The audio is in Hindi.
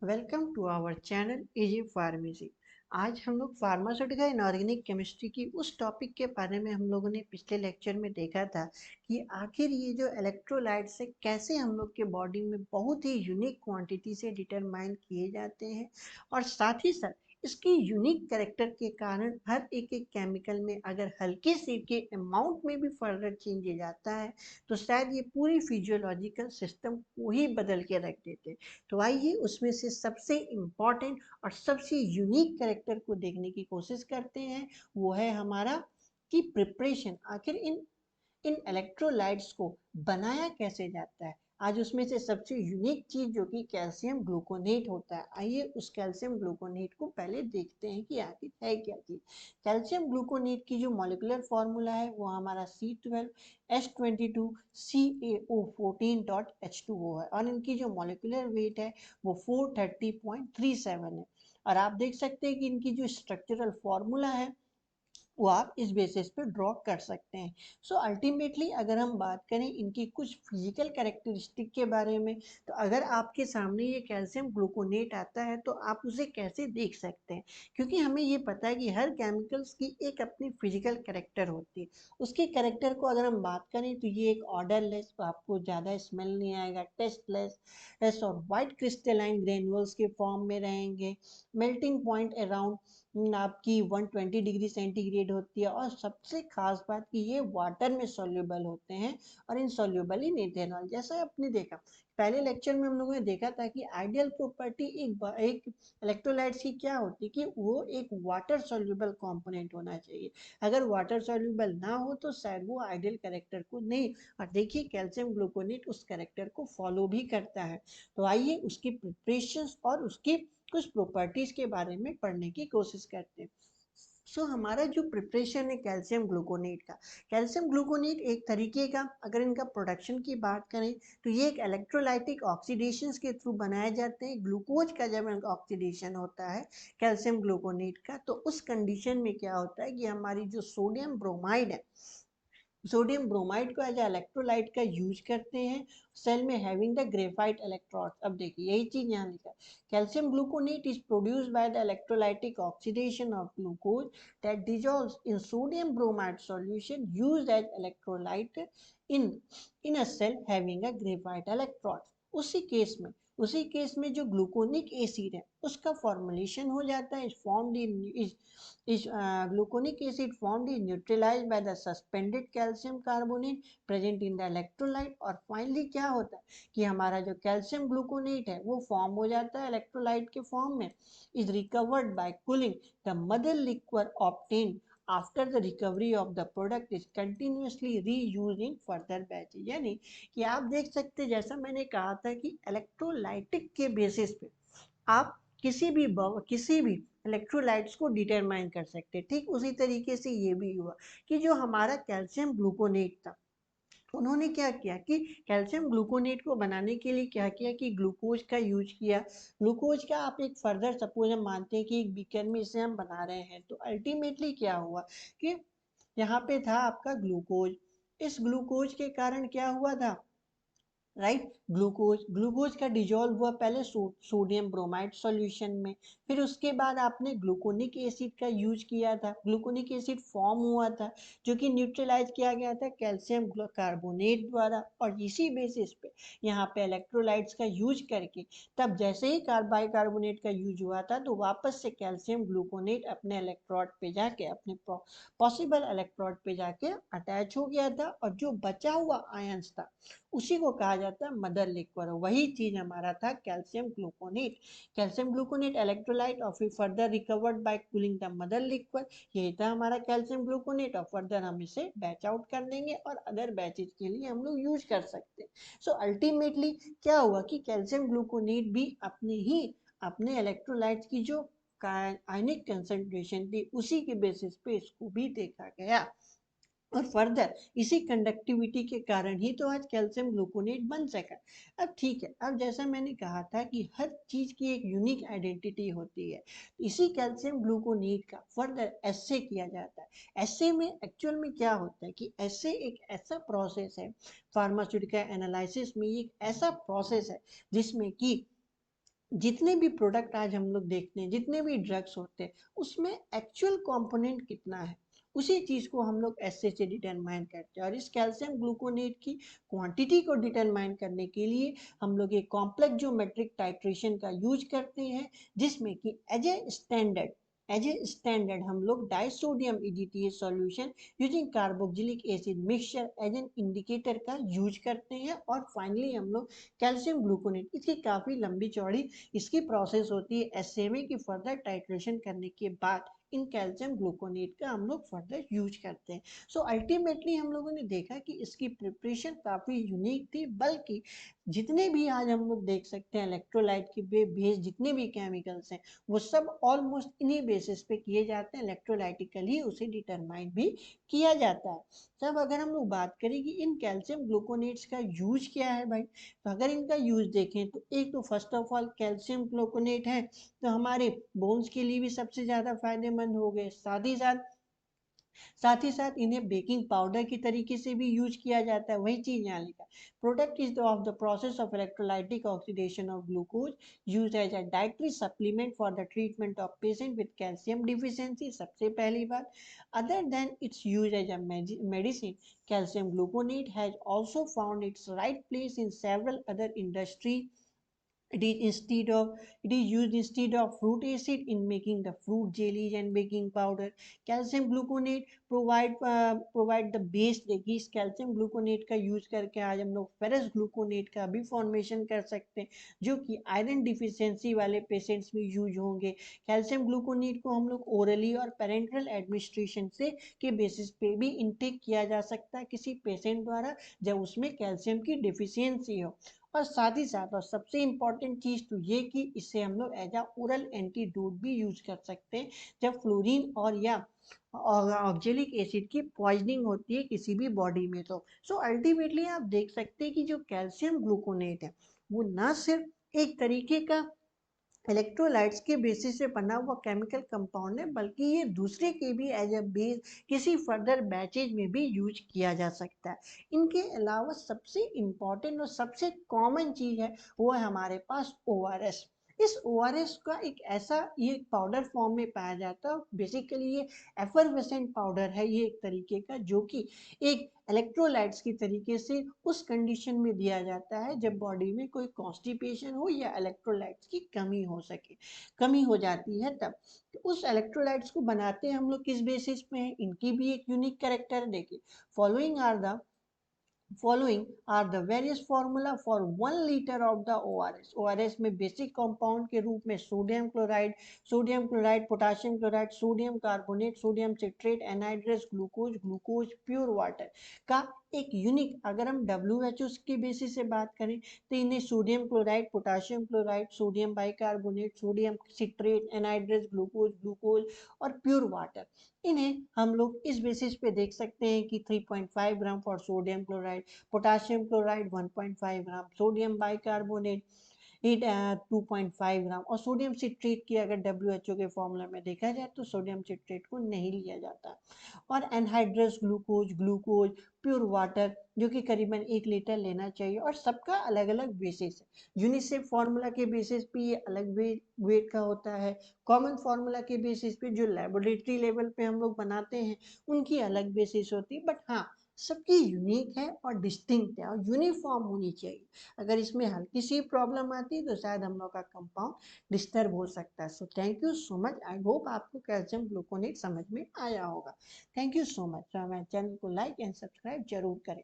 Welcome to our channel easy pharmacy. आज हम लोग फार्मास्यूटिकल इनऑर्गेनिक केमिस्ट्री की उस टॉपिक के बारे में हम लोगों ने पिछले लेक्चर में देखा था कि आखिर ये जो इलेक्ट्रोलाइट्स है कैसे हम लोग के बॉडी में बहुत ही यूनिक क्वांटिटी से डिटरमाइन किए जाते हैं और साथ ही साथ इसकी यूनिक कैरेक्टर के कारण हर एक एक केमिकल में अगर हल्के से के अमाउंट में भी फर्दर चेंज हो जाता है तो शायद ये पूरी फिजियोलॉजिकल सिस्टम को ही बदल के रख देते हैं। तो आइए उसमें से सबसे इम्पॉर्टेंट और सबसे यूनिक कैरेक्टर को देखने की कोशिश करते हैं। वो है हमारा कि प्रिपरेशन आखिर इन इन इलेक्ट्रोलाइट्स को बनाया कैसे जाता है। आज उसमें से सबसे यूनिक चीज जो कि कैल्शियम ग्लूकोनेट होता है। आइए उस कैल्शियम ग्लूकोनेट को पहले देखते हैं कि आखिर है क्या चीज। कैल्शियम ग्लूकोनेट की जो मॉलिक्यूलर फॉर्मूला है वो हमारा C12H22CaO14.H2O है और इनकी जो मॉलिक्यूलर वेट है वो 430.37 है। और आप देख सकते हैं कि इनकी जो स्ट्रक्चरल फॉर्मूला है वो आप इस बेसिस पे ड्रॉ कर सकते हैं। सो अल्टीमेटली अगर हम बात करें इनकी कुछ फिजिकल कैरेक्टरिस्टिक के बारे में, तो अगर आपके सामने ये कैल्शियम ग्लूकोनेट आता है तो आप उसे कैसे देख सकते हैं, क्योंकि हमें ये पता है कि हर केमिकल्स की एक अपनी फिजिकल कैरेक्टर होती है। उसके कैरेक्टर को अगर हम बात करें तो ये एक ऑर्डरलेस, आपको ज़्यादा स्मेल नहीं आएगा, टेस्टलेस और वाइट क्रिस्टलाइन ग्रेनुअल्स के फॉर्म में रहेंगे। मेल्टिंग पॉइंट अराउंड आपकी 120 डिग्री सेंटीग्रेड होती है और सबसे खास बात कि ये वाटर में सोल्यूबल होते हैं और इन सोल्यूबल इन इथेनॉल। जैसा आपने देखा पहले लेक्चर में हम लोगों ने देखा था कि आइडियल प्रॉपर्टी एक इलेक्ट्रोलाइट्स की क्या होती है कि वो एक वाटर सोल्यूबल कंपोनेंट होना चाहिए। अगर वाटर सोल्यूबल ना हो तो शायद वो आइडियल कैरेक्टर को नहीं, और देखिए कैल्शियम ग्लूकोनेट उस कैरेक्टर को फॉलो भी करता है। तो आइए उसकी प्रिपरेशंस और उसकी कुछ प्रॉपर्टीज के बारे में पढ़ने की कोशिश करते हैं। हमारा जो प्रिपरेशन है कैल्शियम ग्लूकोनेट का, कैल्शियम ग्लूकोनेट एक तरीके का, अगर इनका प्रोडक्शन की बात करें तो ये एक इलेक्ट्रोलाइटिक ऑक्सीडेशन के थ्रू बनाए जाते हैं। ग्लूकोज का जब ऑक्सीडेशन होता है कैल्शियम ग्लूकोनेट का, तो उस कंडीशन में क्या होता है कि हमारी जो सोडियम ब्रोमाइड है, सोडियम ब्रोमाइड को एज इलेक्ट्रोलाइट का यूज करते हैं सेल में हैविंग द ग्रेफाइट इलेक्ट्रोड। अब देखिए यही चीज यहाँ लिखा है, calcium gluconate is produced by the electrolytic oxidation of glucose that dissolves in sodium bromide solution used as electrolyte in in a cell having a graphite electrode। उसी केस में जो ग्लूकोनिक एसिड है उसका फॉर्मुलेशन हो जाता है, gluconic acid formed is neutralized by the suspended calcium carbonate present in the electrolyte। और फाइनली क्या होता है कि हमारा जो कैल्शियम ग्लूकोनेट है वो फॉर्म हो जाता है इलेक्ट्रोलाइट के फॉर्म में, is recovered by cooling the mother liquid obtained after the recovery of the product is continuously reuse in further batches. यानी कि आप देख सकते हैं, जैसा मैंने कहा था कि इलेक्ट्रोलाइटिक के बेसिस पे आप किसी भी इलेक्ट्रोलाइट्स को डिटरमाइन कर सकते हैं। ठीक उसी तरीके से ये भी हुआ कि जो हमारा कैल्शियम ग्लूकोनेट था, उन्होंने क्या किया कि कैल्शियम ग्लूकोनेट को बनाने के लिए क्या किया कि ग्लूकोज का यूज किया। ग्लूकोज का आप एक फर्दर सपोज हम मानते हैं कि एक बीकर में इसे हम बना रहे हैं, तो अल्टीमेटली क्या हुआ कि यहाँ पे था आपका ग्लूकोज। इस ग्लूकोज के कारण क्या हुआ था, राइट, ग्लूकोज का डिजोल्व हुआ पहले सोडियम ब्रोमाइड सॉल्यूशन में, फिर उसके बाद आपने ग्लूकोनिक एसिड का यूज किया था, ग्लूकोनिक एसिड फॉर्म हुआ था जो कि न्यूट्रलाइज किया गया था कैल्शियम कार्बोनेट द्वारा। और इसी बेसिस पे यहाँ पे इलेक्ट्रोलाइट्स का यूज करके तब जैसे ही बाइकार्बोनेट का यूज हुआ था तो वापस से कैल्शियम ग्लूकोनेट अपने इलेक्ट्रोड पे जाके अपने पॉसिबल इलेक्ट्रोड पे जाके अटैच हो गया था, और जो बचा हुआ आयंस था उसी को कहा जाता है मदर लिक्विड। वही चीज हमारा था calcium gluconate. Calcium gluconate electrolyte और फिर further recovered by cooling the mother liquid, यही था हमारा कैल्शियम ग्लूकोनेट। और फर्दर हम इसे बैच आउट कर देंगे और अदर बैचेज के लिए हम लोग यूज कर सकते हैं। सो अल्टीमेटली क्या हुआ कि कैल्शियम ग्लूकोनेट भी अपने इलेक्ट्रोलाइट्स की जो आयनिक कंसेंट्रेशन थी उसी के बेसिस पे इसको भी देखा गया, और फर्दर इसी कंडक्टिविटी के कारण ही तो आज कैल्शियम ग्लूकोनेट बन सका। अब ठीक है, अब जैसा मैंने कहा था कि हर चीज की एक यूनिक आइडेंटिटी होती है, इसी कैल्शियम ग्लूकोनेट का फर्दर एस्से किया जाता है। एस्से में एक्चुअल में क्या होता है कि एस्से एक ऐसा प्रोसेस है, फार्मास्यूटिकल एनालिसिस में एक ऐसा प्रोसेस है जिसमें कि जितने भी प्रोडक्ट आज हम लोग देखते हैं, जितने भी ड्रग्स होते हैं, उसमें एक्चुअल कंपोनेंट कितना है, उसी चीज को हम लोग एस से डिटरमाइन करते हैं। और इस कैल्शियम ग्लूकोनेट की क्वांटिटी को डिटरमाइन करने के लिए हम लोग एक कॉम्प्लेक्स ज्योमेट्रिक टाइट्रेशन का यूज करते हैं, जिसमें कि एज ए स्टैंडर्ड हम लोग disodium EDTA solution using carboxylic acid mixture as an indicator का यूज करते हैं। और फाइनली हम लोग कैल्शियम ग्लूकोनेट, इसकी काफ़ी लंबी चौड़ी इसकी प्रोसेस होती है SMA की फर्दर टाइट्रेशन करने के बाद इन कैल्शियम ग्लूकोनेट का हम लोग फर्दर यूज करते हैं। सो अल्टीमेटली हम लोगों ने देखा कि इसकी प्रिपरेशन काफ़ी यूनिक थी, बल्कि जितने भी आज हम लोग देख सकते हैं इलेक्ट्रोलाइट के बेस जितने भी केमिकल्स हैं, वो सब ऑलमोस्ट इन्हीं बेसिस पे किए जाते हैं, इलेक्ट्रोलाइटिकली उसे डिटरमाइन भी किया जाता है। तब अगर हम लोग बात करें कि इन कैल्शियम ग्लूकोनेट्स का यूज क्या है भाई, तो अगर इनका यूज देखें तो एक तो first of all calcium gluconate है तो हमारे बोन्स के लिए भी सबसे ज़्यादा फायदेमंद हो गए। साथ ही साथ इन्हें बेकिंग पाउडर की तरीके से भी यूज किया जाता है। वही चीज यहाँ लिखा, product is of the process of electrolytic oxidation of glucose use as a dietary supplement for the treatment of patient with calcium deficiency. सबसे पहली बात, other than its use as a medicine, calcium gluconate has also found its right place in several other industries. It is used instead of fruit acid in making the fruit jellies and baking powder. Calcium gluconate provide the base। देखिए इस कैल्शियम ग्लूकोनेट का यूज करके आज हम लोग फेरस ग्लूकोनेट का भी फॉर्मेशन कर सकते हैं, जो कि आयरन डिफिशियंसी वाले पेशेंट्स में यूज होंगे। कैल्शियम ग्लूकोनेट को हम लोग ओरली और पेरेंटल एडमिनिस्ट्रेशन से के बेसिस पे भी इनटेक किया जा सकता है किसी पेशेंट द्वारा, जब उसमें कैल्शियम की डिफिशियंसी हो। और साथ ही साथ और सबसे इम्पॉर्टेंट चीज़ तो ये कि इसे हम लोग एज अ ओरल एंटीडोट भी यूज कर सकते हैं, जब फ्लोरीन और या ऑक्जेलिक एसिड की पॉइजनिंग होती है किसी भी बॉडी में। तो सो अल्टीमेटली आप देख सकते हैं कि जो कैल्शियम ग्लूकोनेट है, वो ना सिर्फ एक तरीके का इलेक्ट्रोलाइट्स के बेसिस से बना हुआ केमिकल कंपाउंड है, बल्कि ये दूसरे के भी एज अ बेस किसी फर्दर बैचेज में भी यूज किया जा सकता है। इनके अलावा सबसे इम्पॉर्टेंट और सबसे कॉमन चीज है वो है हमारे पास ORS। इस ORS का एक ऐसा ये पाउडर फॉर्म में पाया जाता है, बेसिकली ये एफरवेसेंट पाउडर है, ये एक तरीके का, जो कि एक इलेक्ट्रोलाइट्स की तरीके से उस कंडीशन में दिया जाता है जब बॉडी में कोई कॉन्स्टिपेशन हो या इलेक्ट्रोलाइट्स की कमी हो जाती है तब। तो उस इलेक्ट्रोलाइट्स को बनाते हैं हम लोग किस बेसिस पे हैं, इनकी भी एक यूनिक कैरेक्टर देखिए। Following are the Following are the various formula for 1 liter of the ORS। ORS में बेसिक कंपाउंड के रूप में sodium chloride, potassium chloride, sodium carbonate, sodium citrate, anhydrous glucose, glucose pure water का एक यूनिक, अगर हम WHO के बेसिस से बात करें तो इन्हें sodium chloride, potassium chloride, sodium bicarbonate, sodium citrate, anhydrous glucose और प्योर वाटर, इन्हें हम लोग इस बेसिस पे देख सकते हैं कि 3.5 gram for sodium chloride, potassium chloride 1.5 gram, sodium bicarbonate 2.5 ग्राम, और सोडियम सिट्रेट की अगर WHO के फॉर्मूला में देखा जाए तो सोडियम सिट्रेट को नहीं लिया जाता। और एनहाइड्रस ग्लूकोज प्योर वाटर जो कि करीबन 1 लीटर लेना चाहिए, और सबका अलग अलग बेसिस है। यूनिसेफ फार्मूला के बेसिस पे ये अलग वेट का होता है, कॉमन फार्मूला के बेसिस पे जो लेबोरेटरी लेवल पे हम लोग बनाते हैं उनकी अलग बेसिस होती है, बट हाँ सबकी यूनिक है और डिस्टिंक्ट है और यूनिफॉर्म होनी चाहिए। अगर इसमें हल्की सी प्रॉब्लम आती है तो शायद हम लोग का कंपाउंड डिस्टर्ब हो सकता है। So thank you so much, I hope आपको कैल्शियम ग्लूकोनेट समझ में आया होगा। Thank you so much. तो हमारे चैनल को लाइक एंड सब्सक्राइब जरूर करें।